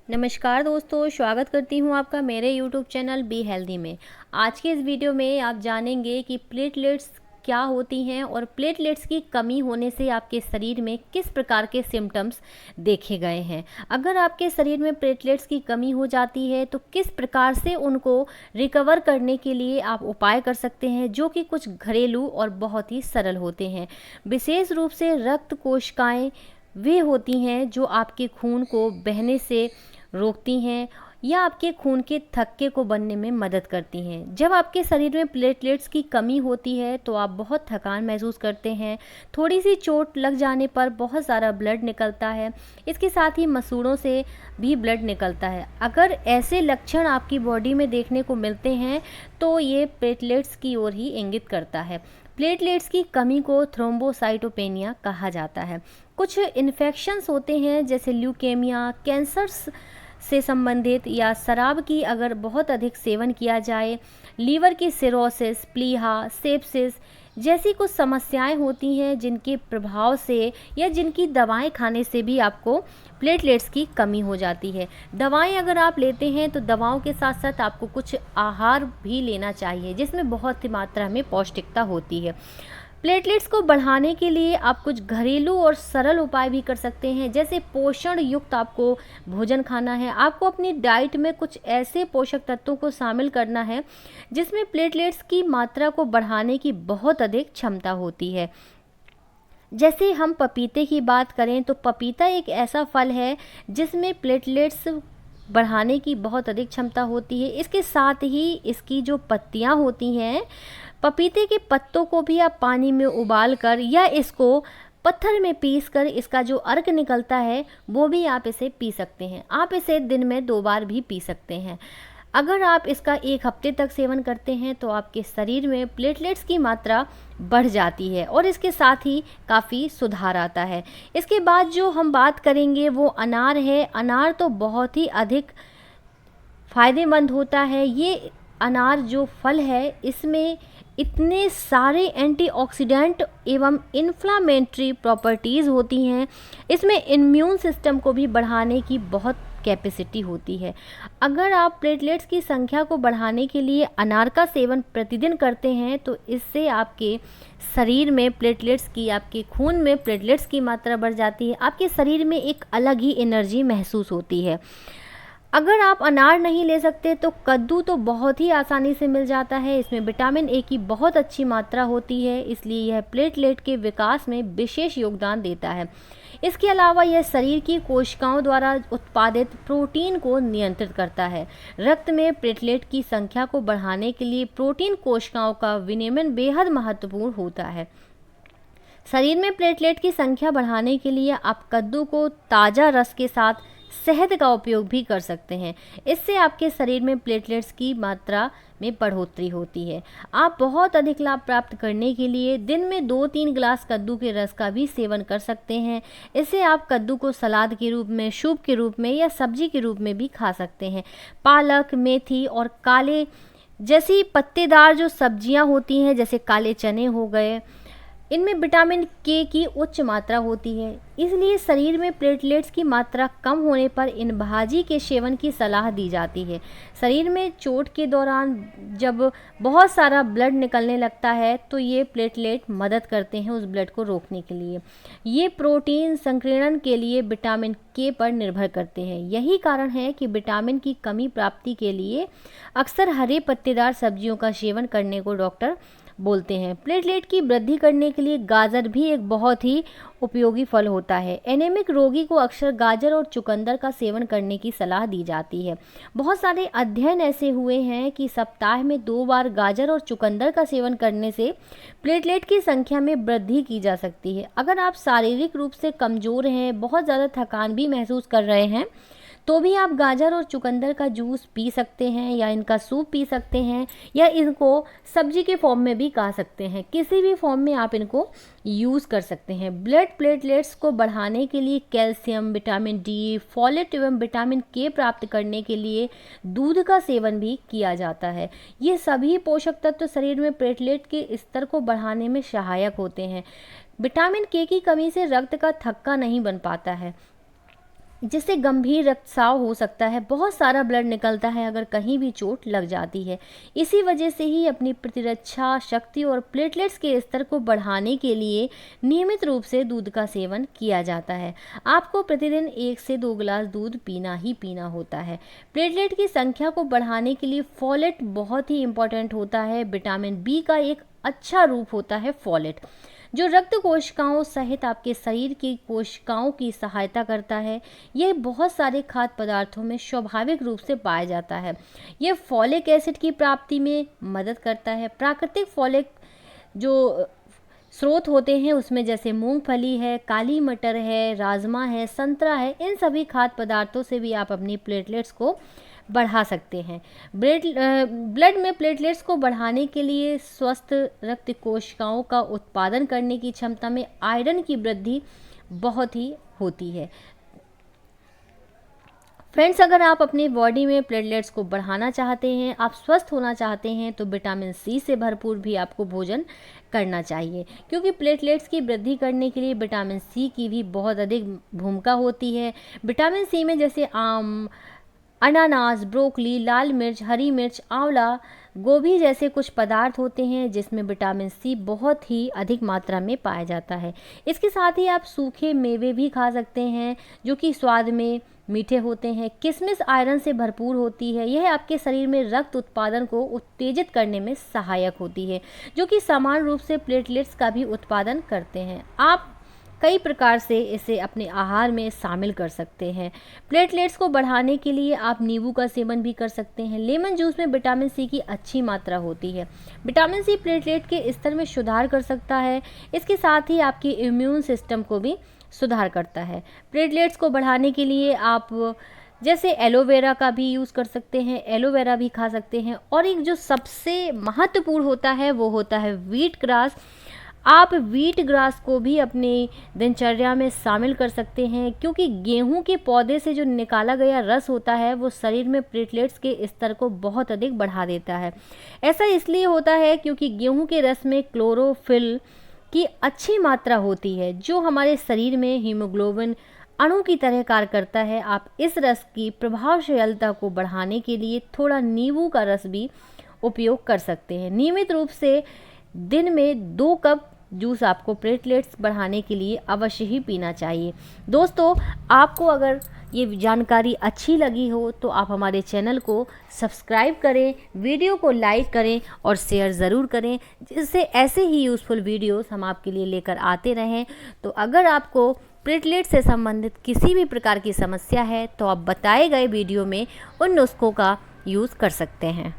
नमस्कार दोस्तों, स्वागत करती हूँ आपका मेरे यूट्यूब चैनल बी हेल्दी में। आज के इस वीडियो में आप जानेंगे कि प्लेटलेट्स क्या होती हैं और प्लेटलेट्स की कमी होने से आपके शरीर में किस प्रकार के सिम्टम्स देखे गए हैं। अगर आपके शरीर में प्लेटलेट्स की कमी हो जाती है तो किस प्रकार से उनको रिकवर करने के लिए आप उपाय कर सकते हैं, जो कि कुछ घरेलू और बहुत ही सरल होते हैं। विशेष रूप से रक्त कोशिकाएँ वे होती हैं जो आपके खून को बहने से रोकती हैं या आपके खून के थक्के को बनने में मदद करती हैं। जब आपके शरीर में प्लेटलेट्स की कमी होती है तो आप बहुत थकान महसूस करते हैं, थोड़ी सी चोट लग जाने पर बहुत सारा ब्लड निकलता है, इसके साथ ही मसूड़ों से भी ब्लड निकलता है। अगर ऐसे लक्षण आपकी बॉडी में देखने को मिलते हैं तो ये प्लेटलेट्स की ओर ही इंगित करता है। प्लेटलेट्स की कमी को थ्रोम्बोसाइटोपेनिया कहा जाता है। कुछ इन्फेक्शंस होते हैं जैसे ल्यूकेमिया, कैंसर्स से संबंधित या शराब की अगर बहुत अधिक सेवन किया जाए, लीवर की सिरोसिस, प्लीहा, सेप्सिस जैसी कुछ समस्याएं होती हैं जिनके प्रभाव से या जिनकी दवाएं खाने से भी आपको प्लेटलेट्स की कमी हो जाती है। दवाएं अगर आप लेते हैं तो दवाओं के साथ साथ आपको कुछ आहार भी लेना चाहिए जिसमें बहुत ही मात्रा में पौष्टिकता होती है। प्लेटलेट्स को बढ़ाने के लिए आप कुछ घरेलू और सरल उपाय भी कर सकते हैं, जैसे पोषण युक्त आपको भोजन खाना है। आपको अपनी डाइट में कुछ ऐसे पोषक तत्वों को शामिल करना है जिसमें प्लेटलेट्स की मात्रा को बढ़ाने की बहुत अधिक क्षमता होती है। जैसे हम पपीते की बात करें तो पपीता एक ऐसा फल है जिसमें प्लेटलेट्स बढ़ाने की बहुत अधिक क्षमता होती है। इसके साथ ही इसकी जो पत्तियां होती हैं, पपीते के पत्तों को भी आप पानी में उबाल कर या इसको पत्थर में पीस कर इसका जो अर्क निकलता है वो भी आप इसे पी सकते हैं। आप इसे दिन में 2 बार भी पी सकते हैं। अगर आप इसका 1 हफ्ते तक सेवन करते हैं तो आपके शरीर में प्लेटलेट्स की मात्रा बढ़ जाती है और इसके साथ ही काफ़ी सुधार आता है। इसके बाद जो हम बात करेंगे वो अनार है। अनार तो बहुत ही अधिक फ़ायदेमंद होता है। ये अनार जो फल है इसमें इतने सारे एंटीऑक्सीडेंट एवं इन्फ्लामेटरी प्रॉपर्टीज़ होती हैं। इसमें इम्यून सिस्टम को भी बढ़ाने की बहुत कैपेसिटी होती है। अगर आप प्लेटलेट्स की संख्या को बढ़ाने के लिए अनार का सेवन प्रतिदिन करते हैं तो इससे आपके शरीर में प्लेटलेट्स की, आपके खून में प्लेटलेट्स की मात्रा बढ़ जाती है। आपके शरीर में एक अलग ही एनर्जी महसूस होती है। अगर आप अनार नहीं ले सकते तो कद्दू तो बहुत ही आसानी से मिल जाता है। इसमें विटामिन ए की बहुत अच्छी मात्रा होती है, इसलिए यह प्लेटलेट के विकास में विशेष योगदान देता है। इसके अलावा यह शरीर की कोशिकाओं द्वारा उत्पादित प्रोटीन को नियंत्रित करता है। रक्त में प्लेटलेट की संख्या को बढ़ाने के लिए प्रोटीन कोशिकाओं का विनियमन बेहद महत्वपूर्ण होता है। शरीर में प्लेटलेट की संख्या बढ़ाने के लिए आप कद्दू को ताज़ा रस के साथ शहद का उपयोग भी कर सकते हैं। इससे आपके शरीर में प्लेटलेट्स की मात्रा में बढ़ोतरी होती है। आप बहुत अधिक लाभ प्राप्त करने के लिए दिन में 2-3 गिलास कद्दू के रस का भी सेवन कर सकते हैं। इससे आप कद्दू को सलाद के रूप में, सूप के रूप में या सब्जी के रूप में भी खा सकते हैं। पालक, मेथी और काले जैसी पत्तेदार जो सब्जियां होती हैं, जैसे काले चने हो गए, इनमें विटामिन के की उच्च मात्रा होती है। इसलिए शरीर में प्लेटलेट्स की मात्रा कम होने पर इन भाजी के सेवन की सलाह दी जाती है। शरीर में चोट के दौरान जब बहुत सारा ब्लड निकलने लगता है तो ये प्लेटलेट मदद करते हैं उस ब्लड को रोकने के लिए। ये प्रोटीन संकीर्णन के लिए विटामिन के पर निर्भर करते हैं। यही कारण है कि विटामिन की कमी प्राप्ति के लिए अक्सर हरे पत्तेदार सब्जियों का सेवन करने को डॉक्टर बोलते हैं। प्लेटलेट की वृद्धि करने के लिए गाजर भी एक बहुत ही उपयोगी फल होता है। एनीमिक रोगी को अक्सर गाजर और चुकंदर का सेवन करने की सलाह दी जाती है। बहुत सारे अध्ययन ऐसे हुए हैं कि सप्ताह में 2 बार गाजर और चुकंदर का सेवन करने से प्लेटलेट की संख्या में वृद्धि की जा सकती है। अगर आप शारीरिक रूप से कमज़ोर हैं, बहुत ज़्यादा थकान भी महसूस कर रहे हैं, तो भी आप गाजर और चुकंदर का जूस पी सकते हैं या इनका सूप पी सकते हैं या इनको सब्जी के फॉर्म में भी खा सकते हैं। किसी भी फॉर्म में आप इनको यूज़ कर सकते हैं। ब्लड प्लेटलेट्स को बढ़ाने के लिए कैल्शियम, विटामिन डी, फोलेट एवं विटामिन के प्राप्त करने के लिए दूध का सेवन भी किया जाता है। ये सभी पोषक तत्व शरीर में प्लेटलेट के स्तर को बढ़ाने में सहायक होते हैं। विटामिन के की कमी से रक्त का थक्का नहीं बन पाता है। जिससे गंभीर रक्तस्राव हो सकता है, बहुत सारा ब्लड निकलता है अगर कहीं भी चोट लग जाती है। इसी वजह से ही अपनी प्रतिरक्षा शक्ति और प्लेटलेट्स के स्तर को बढ़ाने के लिए नियमित रूप से दूध का सेवन किया जाता है। आपको प्रतिदिन 1 से 2 गिलास दूध पीना ही पीना होता है। प्लेटलेट की संख्या को बढ़ाने के लिए फॉलेट बहुत ही इम्पॉर्टेंट होता है। विटामिन बी का एक अच्छा रूप होता है फॉलेट, जो रक्त कोशिकाओं सहित आपके शरीर की कोशिकाओं की सहायता करता है। यह बहुत सारे खाद्य पदार्थों में स्वाभाविक रूप से पाया जाता है। यह फॉलिक एसिड की प्राप्ति में मदद करता है। प्राकृतिक फॉलिक जो स्रोत होते हैं उसमें जैसे मूंगफली है, काली मटर है, राजमा है, संतरा है, इन सभी खाद्य पदार्थों से भी आप अपनी प्लेटलेट्स को बढ़ा सकते हैं। ब्लड में प्लेटलेट्स को बढ़ाने के लिए स्वस्थ रक्त कोशिकाओं का उत्पादन करने की क्षमता में आयरन की वृद्धि बहुत ही होती है। फ्रेंड्स, अगर आप अपनी बॉडी में प्लेटलेट्स को बढ़ाना चाहते हैं, आप स्वस्थ होना चाहते हैं, तो विटामिन सी से भरपूर भी आपको भोजन करना चाहिए, क्योंकि प्लेटलेट्स की वृद्धि करने के लिए विटामिन सी की भी बहुत अधिक भूमिका होती है। विटामिन सी में जैसे आम, अनानास, ब्रोकली, लाल मिर्च, हरी मिर्च, आंवला, गोभी जैसे कुछ पदार्थ होते हैं जिसमें विटामिन सी बहुत ही अधिक मात्रा में पाया जाता है। इसके साथ ही आप सूखे मेवे भी खा सकते हैं जो कि स्वाद में मीठे होते हैं। किशमिश आयरन से भरपूर होती है। यह आपके शरीर में रक्त उत्पादन को उत्तेजित करने में सहायक होती है, जो कि समान रूप से प्लेटलेट्स का भी उत्पादन करते हैं। आप कई प्रकार से इसे अपने आहार में शामिल कर सकते हैं। प्लेटलेट्स को बढ़ाने के लिए आप नींबू का सेवन भी कर सकते हैं। लेमन जूस में विटामिन सी की अच्छी मात्रा होती है। विटामिन सी प्लेटलेट के स्तर में सुधार कर सकता है। इसके साथ ही आपकी इम्यून सिस्टम को भी सुधार करता है। प्लेटलेट्स को बढ़ाने के लिए आप जैसे एलोवेरा का भी यूज़ कर सकते हैं, एलोवेरा भी खा सकते हैं। और एक जो सबसे महत्वपूर्ण होता है वो होता है व्हीट ग्रास। आप व्हीट ग्रास को भी अपनी दिनचर्या में शामिल कर सकते हैं, क्योंकि गेहूं के पौधे से जो निकाला गया रस होता है वो शरीर में प्लेटलेट्स के स्तर को बहुत अधिक बढ़ा देता है। ऐसा इसलिए होता है क्योंकि गेहूं के रस में क्लोरोफिल की अच्छी मात्रा होती है, जो हमारे शरीर में हीमोग्लोबिन अणु की तरह कार्य करता है। आप इस रस की प्रभावशीलता को बढ़ाने के लिए थोड़ा नींबू का रस भी उपयोग कर सकते हैं। नियमित रूप से दिन में 2 कप जूस आपको प्लेटलेट्स बढ़ाने के लिए अवश्य ही पीना चाहिए। दोस्तों, आपको अगर ये जानकारी अच्छी लगी हो तो आप हमारे चैनल को सब्सक्राइब करें, वीडियो को लाइक करें और शेयर ज़रूर करें, जिससे ऐसे ही यूज़फुल वीडियोस हम आपके लिए लेकर आते रहें। तो अगर आपको प्लेटलेट से संबंधित किसी भी प्रकार की समस्या है तो आप बताए गए वीडियो में उन नुस्खों का यूज़ कर सकते हैं।